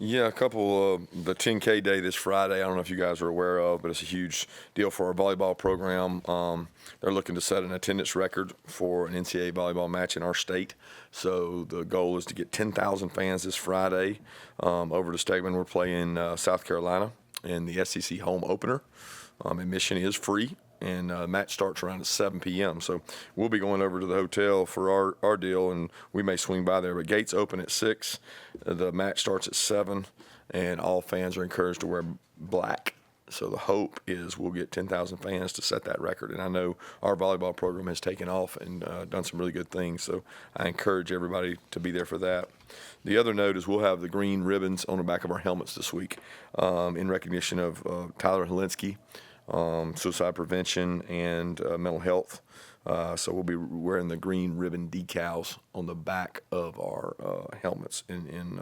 Yeah, a couple the 10K day this Friday. I don't know if you guys are aware of, but it's a huge deal for our volleyball program. They're looking to set an attendance record for an NCAA volleyball match in our state. So the goal is to get 10,000 fans this Friday over to Stegman. We're playing South Carolina in the SEC home opener. Admission is free, and match starts around at 7 p.m. So we'll be going over to the hotel for our deal, and we may swing by there. But gates open at 6. The match starts at 7, and all fans are encouraged to wear black. So the hope is we'll get 10,000 fans to set that record. And I know our volleyball program has taken off and done some really good things. So I encourage everybody to be there for that. The other note is we'll have the green ribbons on the back of our helmets this week in recognition of Tyler Helinski, suicide prevention and mental health. So we'll be wearing the green ribbon decals on the back of our helmets in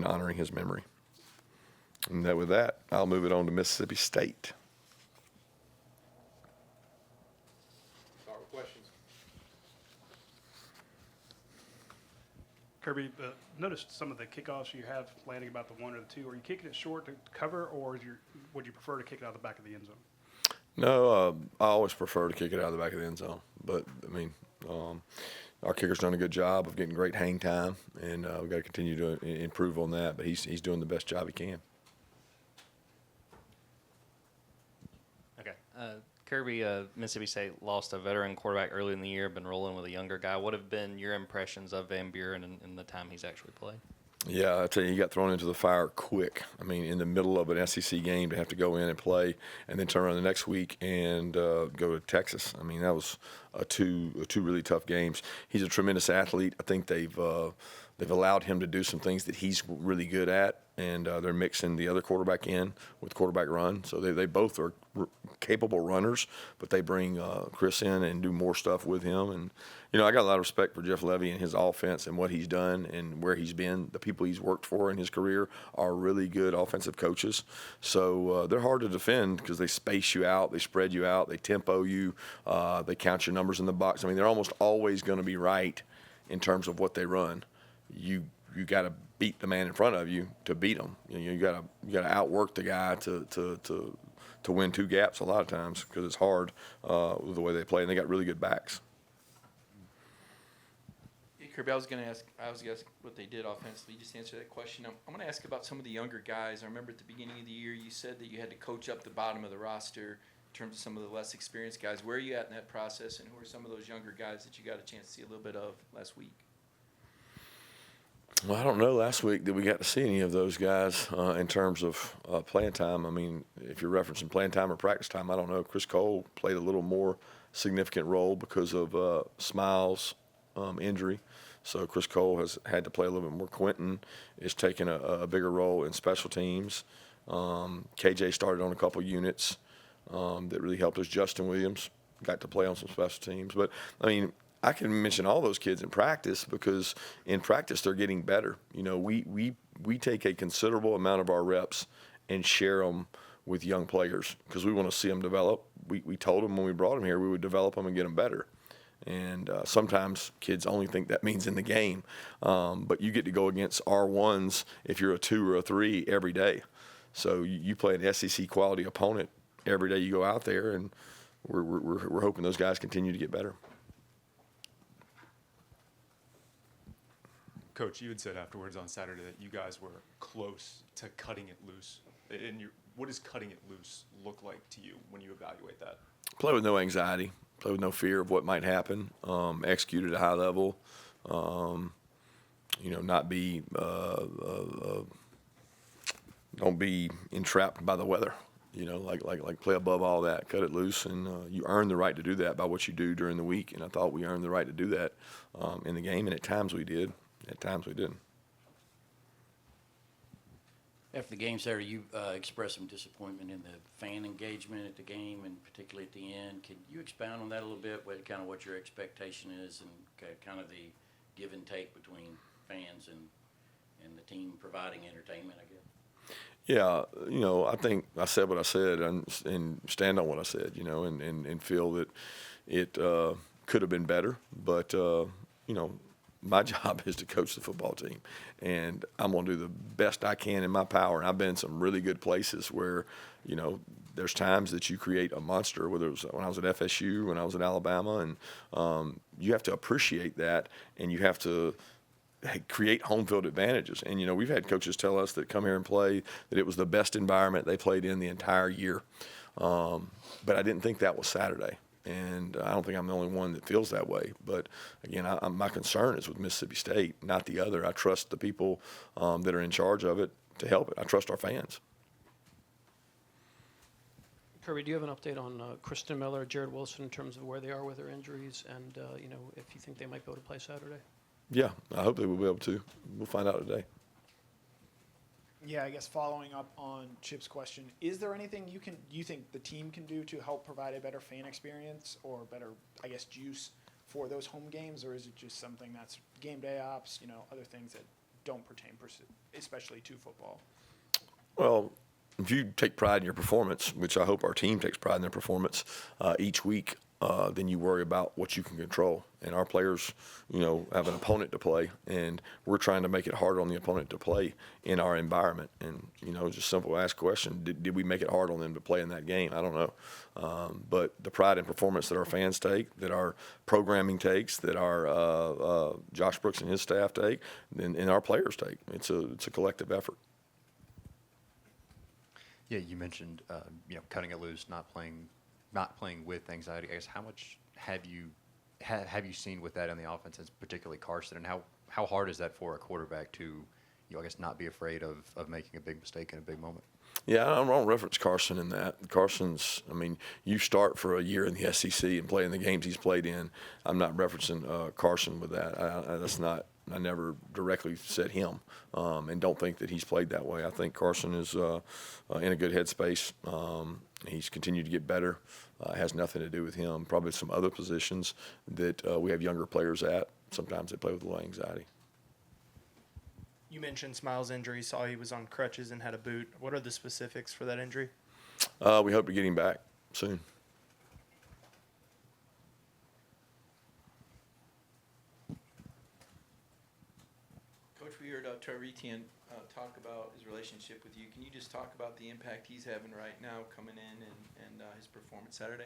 honoring his memory. And with that, I'll move it on to Mississippi State. Start with questions. Kirby, noticed some of the kickoffs you have landing about the 1 or the 2. Are you kicking it short to cover, or would you prefer to kick it out the back of the end zone? No, I always prefer to kick it out of the back of the end zone. But, I mean, our kicker's done a good job of getting great hang time, and we've got to continue to improve on that. But he's doing the best job he can. Kirby, Mississippi State lost a veteran quarterback early in the year, been rolling with a younger guy. What have been your impressions of Van Buren in the time he's actually played? Yeah, I tell you, he got thrown into the fire quick. I mean, in the middle of an SEC game to have to go in and play and then turn around the next week and go to Texas. I mean, that was two really tough games. He's a tremendous athlete. I think they've allowed him to do some things that he's really good at, and they're mixing the other quarterback in with quarterback run. So they both are capable runners, but they bring Chris in and do more stuff with him. And, you know, I got a lot of respect for Jeff Levy and his offense and what he's done and where he's been. The people he's worked for in his career are really good offensive coaches. So they're hard to defend because they space you out, they spread you out, they tempo you, they count your numbers in the box. I mean, they're almost always going to be right in terms of what they run. You got to beat the man in front of you to beat them. You got to outwork the guy to win two gaps a lot of times because it's hard with the way they play, and they got really good backs. Hey, Kirby, I was going to ask what they did offensively. You just answered that question. I'm going to ask about some of the younger guys. I remember at the beginning of the year you said that you had to coach up the bottom of the roster in terms of some of the less experienced guys. Where are you at in that process, and who are some of those younger guys that you got a chance to see a little bit of last week? Well, I don't know last week that we got to see any of those guys in terms of playing time. I mean, if you're referencing playing time or practice time, I don't know. Chris Cole played a little more significant role because of Smiles' injury. So Chris Cole has had to play a little bit more. Quentin is taking a bigger role in special teams. KJ started on a couple units that really helped us. Justin Williams got to play on some special teams. But, I mean, I can mention all those kids in practice because in practice they're getting better. You know, we take a considerable amount of our reps and share them with young players because we want to see them develop. We told them when we brought them here we would develop them and get them better. And sometimes kids only think that means in the game. But you get to go against R1s if you're a 2 or a 3 every day. So you play an SEC quality opponent every day you go out there, and we're hoping those guys continue to get better. Coach, you had said afterwards on Saturday that you guys were close to cutting it loose. What does cutting it loose look like to you when you evaluate that? Play with no anxiety, play with no fear of what might happen, execute at a high level, not be, don't be entrapped by the weather. Like play above all that, cut it loose, and you earn the right to do that by what you do during the week. And I thought we earned the right to do that in the game, and at times we did. At times we didn't. After the game, Saturday, you expressed some disappointment in the fan engagement at the game, and particularly at the end. Can you expound on that a little bit, what your expectation is and kind of the give and take between fans and the team providing entertainment, I guess? Yeah, I think I said what I said and stand on what I said, and feel that it could have been better. But, my job is to coach the football team, and I'm going to do the best I can in my power. And I've been in some really good places where, there's times that you create a monster, whether it was when I was at FSU, when I was at Alabama, and you have to appreciate that, and you have to create home field advantages. And, we've had coaches tell us that come here and play that it was the best environment they played in the entire year. But I didn't think that was Saturday. And I don't think I'm the only one that feels that way. But, again, my concern is with Mississippi State, not the other. I trust the people that are in charge of it to help it. I trust our fans. Kirby, do you have an update on Kristen Miller, Jared Wilson, in terms of where they are with their injuries and, if you think they might be able to play Saturday? Yeah, I hope they will be able to. We'll find out today. Yeah, I guess following up on Chip's question, is there anything you think the team can do to help provide a better fan experience or better, I guess, juice for those home games, or is it just something that's game day ops, other things that don't pertain especially to football? Well, if you take pride in your performance, which I hope our team takes pride in their performance each week, then you worry about what you can control. And our players, have an opponent to play, and we're trying to make it harder on the opponent to play in our environment. And, just simple ask question, did we make it hard on them to play in that game? I don't know. But the pride and performance that our fans take, that our programming takes, that our Josh Brooks and his staff take, and our players take, it's a collective effort. Yeah, you mentioned cutting it loose, not playing with anxiety. I guess how much have you seen with that in the offense, and particularly Carson, and how hard is that for a quarterback to I guess not be afraid of making a big mistake in a big moment? Yeah, I don't reference Carson in that. Carson's, you start for a year in the SEC and play in the games he's played in. I'm not referencing Carson with that. That's not. I never directly said him, and don't think that he's played that way. I think Carson is in a good headspace. He's continued to get better. It has nothing to do with him. Probably some other positions that we have younger players at. Sometimes they play with a little anxiety. You mentioned Smiles' injury. Saw he was on crutches and had a boot. What are the specifics for that injury? We hope to get him back soon. Coach, we heard Trevor Etienne talk about his relationship with you. Can you just talk about the impact he's having right now coming in and his performance Saturday?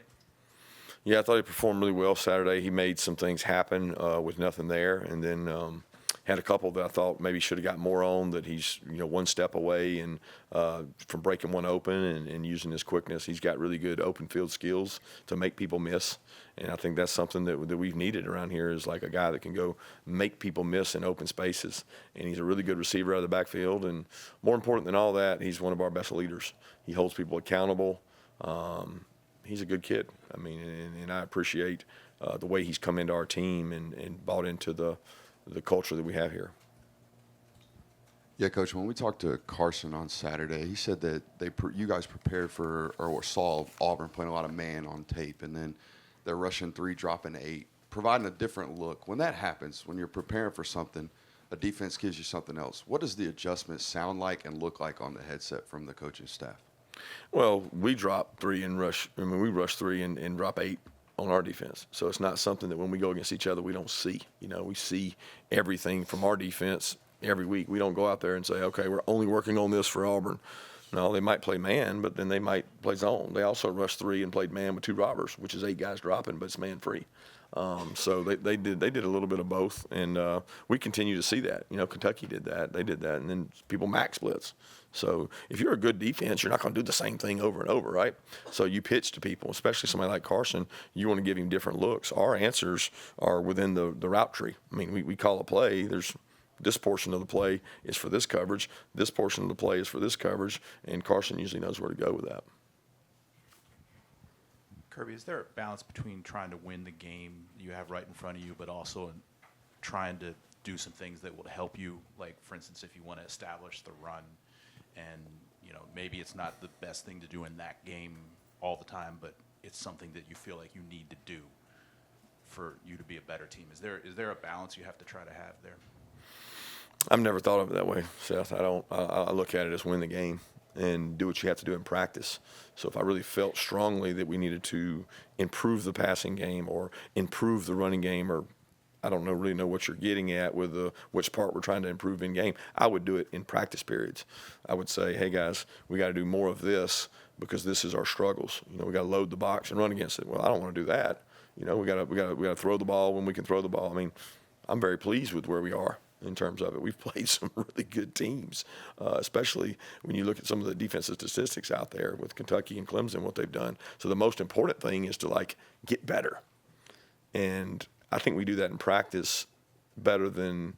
Yeah, I thought he performed really well Saturday. He made some things happen with nothing there, and then had a couple that I thought maybe should have got more on, that he's one step away and from breaking one open and using his quickness. He's got really good open field skills to make people miss, and I think that's something that we've needed around here, is like a guy that can go make people miss in open spaces. And he's a really good receiver out of the backfield, and more important than all that, he's one of our best leaders. He holds people accountable. He's a good kid. And I appreciate the way he's come into our team and bought into the culture that we have here. Yeah, Coach, when we talked to Carson on Saturday, he said that you guys prepared for or saw Auburn playing a lot of man on tape, and then they're rushing 3, dropping 8, providing a different look. When that happens, when you're preparing for something, a defense gives you something else. What does the adjustment sound like and look like on the headset from the coaching staff? Well, we drop 3 and rush. We rush 3 and drop 8 on our defense. So it's not something that when we go against each other we don't see. We see everything from our defense every week. We don't go out there and say, okay, we're only working on this for Auburn. No, they might play man, but then they might play zone. They also rushed 3 and played man with 2 robbers, which is 8 guys dropping, but it's man free. So they did a little bit of both, and we continue to see that. Kentucky did that. They did that, and then people max blitz. So if you're a good defense, you're not going to do the same thing over and over, right? So you pitch to people, especially somebody like Carson. You want to give him different looks. Our answers are within the route tree. We call a play. There's this portion of the play is for this coverage. This portion of the play is for this coverage, and Carson usually knows where to go with that. Kirby, is there a balance between trying to win the game you have right in front of you, but also trying to do some things that will help you? Like, for instance, if you want to establish the run, and maybe it's not the best thing to do in that game all the time, but it's something that you feel like you need to do for you to be a better team. Is there a balance you have to try to have there? I've never thought of it that way, Seth. I look at it as win the game and do what you have to do in practice. So if I really felt strongly that we needed to improve the passing game or improve the running game or I don't really know what you're getting at with which part we're trying to improve in game. I would do it in practice periods. I would say, hey guys, we got to do more of this because this is our struggles. We got to load the box and run against it. Well, I don't want to do that. We got to throw the ball when we can throw the ball. I mean, I'm very pleased with where we are in terms of it. We've played some really good teams, especially when you look at some of the defensive statistics out there with Kentucky and Clemson, what they've done. So the most important thing is to get better. And I think we do that in practice better than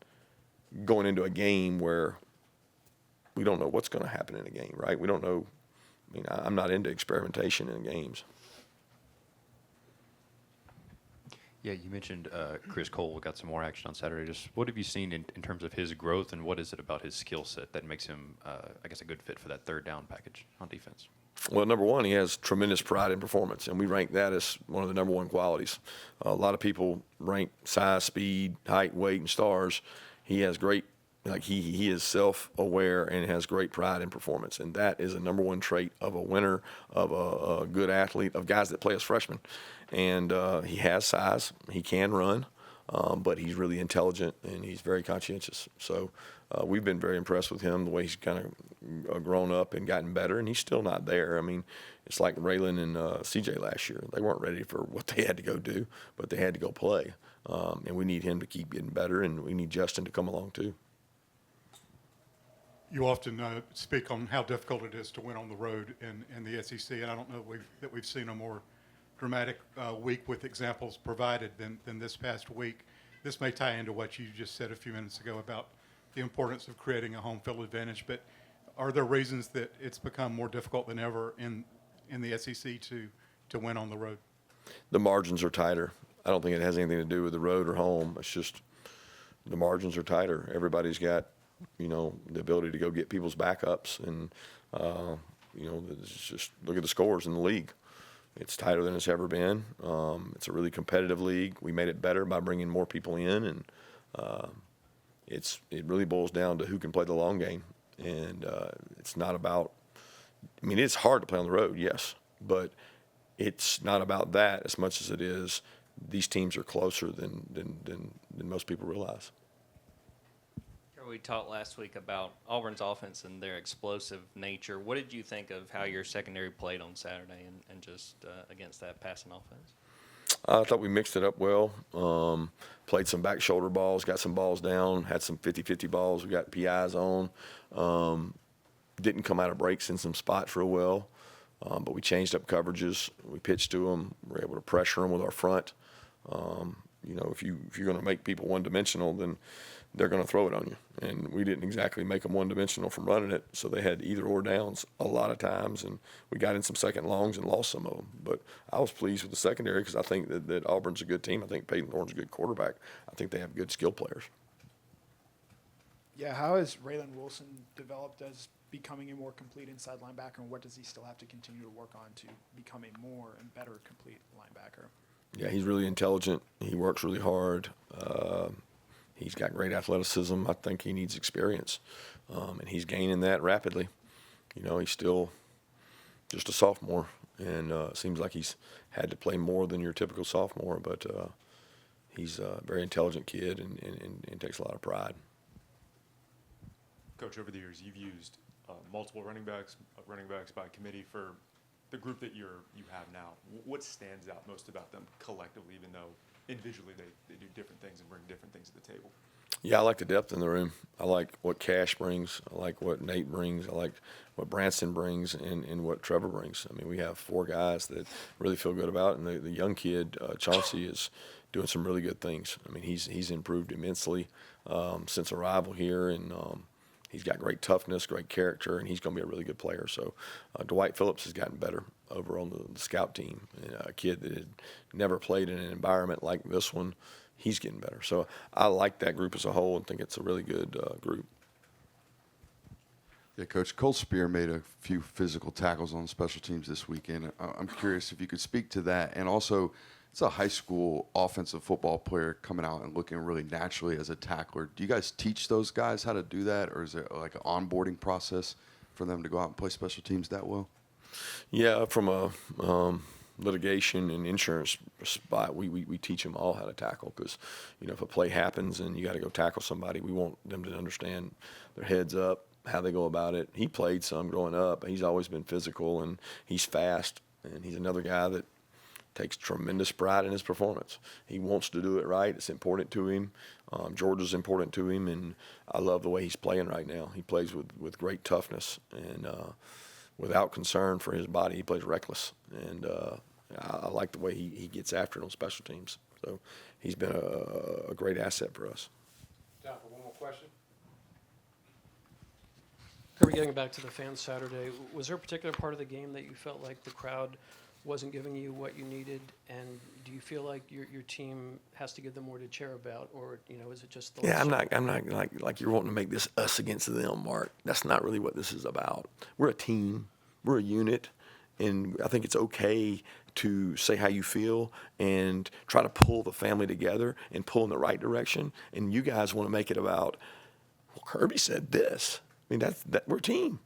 going into a game where we don't know what's going to happen in a game, right? We don't know. I mean, I'm not into experimentation in games. Yeah, you mentioned Chris Cole got some more action on Saturday. Just what have you seen in terms of his growth, and what is it about his skill set that makes him, I guess, a good fit for that third down package on defense? Well, number one, he has tremendous pride in performance, and we rank that as one of the number one qualities. A lot of people rank size, speed, height, weight, and stars. He has great, he is self-aware and has great pride in performance, and that is a number one trait of a winner, of a good athlete, of guys that play as freshmen. And he has size, he can run, but he's really intelligent and he's very conscientious. So we've been very impressed with him, the way he's kind of grown up and gotten better, and he's still not there. I mean, it's like Raylan and CJ last year. They weren't ready for what they had to go do, but they had to go play. And we need him to keep getting better, and we need Justin to come along too. You often speak on how difficult it is to win on the road in the SEC, and I don't know that we've seen a more dramatic week with examples provided than this past week. This may tie into what you just said a few minutes ago about the importance of creating a home field advantage, but are there reasons that it's become more difficult than ever in the SEC to win on the road? The margins are tighter. I don't think it has anything to do with the road or home. It's just the margins are tighter. Everybody's got, the ability to go get people's backups, and it's just look at the scores in the league. It's tighter than it's ever been. It's a really competitive league. We made it better by bringing more people in, and it really boils down to who can play the long game. And it's not about. I mean, it's hard to play on the road, yes, but it's not about that as much as it is these teams are closer than most people realize. We talked last week about Auburn's offense and their explosive nature. What did you think of how your secondary played on Saturday and just against that passing offense? I thought we mixed it up well. Played some back shoulder balls, got some balls down, had some 50-50 balls. We got PIs on. Didn't come out of breaks in some spots real well, but we changed up coverages. We pitched to them. We were able to pressure them with our front. If you're going to make people one-dimensional, then they're going to throw it on you. And we didn't exactly make them one-dimensional from running it, so they had either-or downs a lot of times, and we got in some second longs and lost some of them. But I was pleased with the secondary because I think that Auburn's a good team. I think Peyton Thorne's a good quarterback. I think they have good skill players. Yeah, how has Raylan Wilson developed as becoming a more complete inside linebacker, and what does he still have to continue to work on to become a more and better complete linebacker? Yeah, he's really intelligent. He works really hard. He's got great athleticism. I think he needs experience, and he's gaining that rapidly. He's still just a sophomore, and it seems like he's had to play more than your typical sophomore, but he's a very intelligent kid and takes a lot of pride. Coach, over the years, you've used multiple running backs by committee for the group that you have now. What stands out most about them collectively, even though individually they do different things and bring different things to the table? Yeah, I like the depth in the room. I like what Cash brings. I like what Nate brings. I like what Branson brings and what Trevor brings. I mean, we have four guys that really feel good about it, and the young kid, Chauncey, is doing some really good things. I mean, he's improved immensely since arrival here, and he's got great toughness, great character, and he's going to be a really good player. So Dwight Phillips has gotten better over on the scout team. And a kid that had never played in an environment like this one, he's getting better. So I like that group as a whole and think it's a really good group. Yeah, Coach, Cole Spear made a few physical tackles on special teams this weekend. I'm curious if you could speak to that. And also, it's a high school offensive football player coming out and looking really naturally as a tackler. Do you guys teach those guys how to do that, or is it like an onboarding process for them to go out and play special teams that well? Yeah, from a litigation and insurance spot, we teach them all how to tackle because, if a play happens and you got to go tackle somebody, we want them to understand their heads up, how they go about it. He played some growing up. He's always been physical, and he's fast, and he's another guy that takes tremendous pride in his performance. He wants to do it right. It's important to him. Georgia's important to him, and I love the way he's playing right now. He plays with great toughness and without concern for his body. He plays reckless, and I like the way he gets after it on special teams. So he's been a great asset for us. Time for one more question. Kirby, getting back to the fans Saturday, was there a particular part of the game that you felt like the crowd wasn't giving you what you needed? And do you feel like your team has to give them more to cheer about, or is it just the? Yeah, I'm not like you're wanting to make this us against them, Mark. That's not really what this is about. We're a team. We're a unit, and I think it's okay to say how you feel and try to pull the family together and pull in the right direction. And you guys want to make it about, well, Kirby said this. I mean, that we're a team.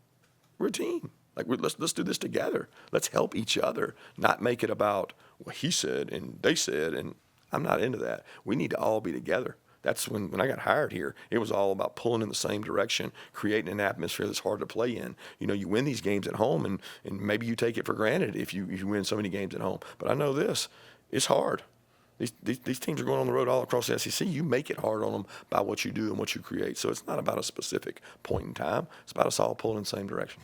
We're a team. Like, let's do this together. Let's help each other, not make it about what he said and they said, and I'm not into that. We need to all be together. That's when I got hired here, it was all about pulling in the same direction, creating an atmosphere that's hard to play in. You win these games at home, and maybe you take it for granted if you win so many games at home. But I know this, it's hard. These teams are going on the road all across the SEC. You make it hard on them by what you do and what you create. So it's not about a specific point in time. It's about us all pulling in the same direction.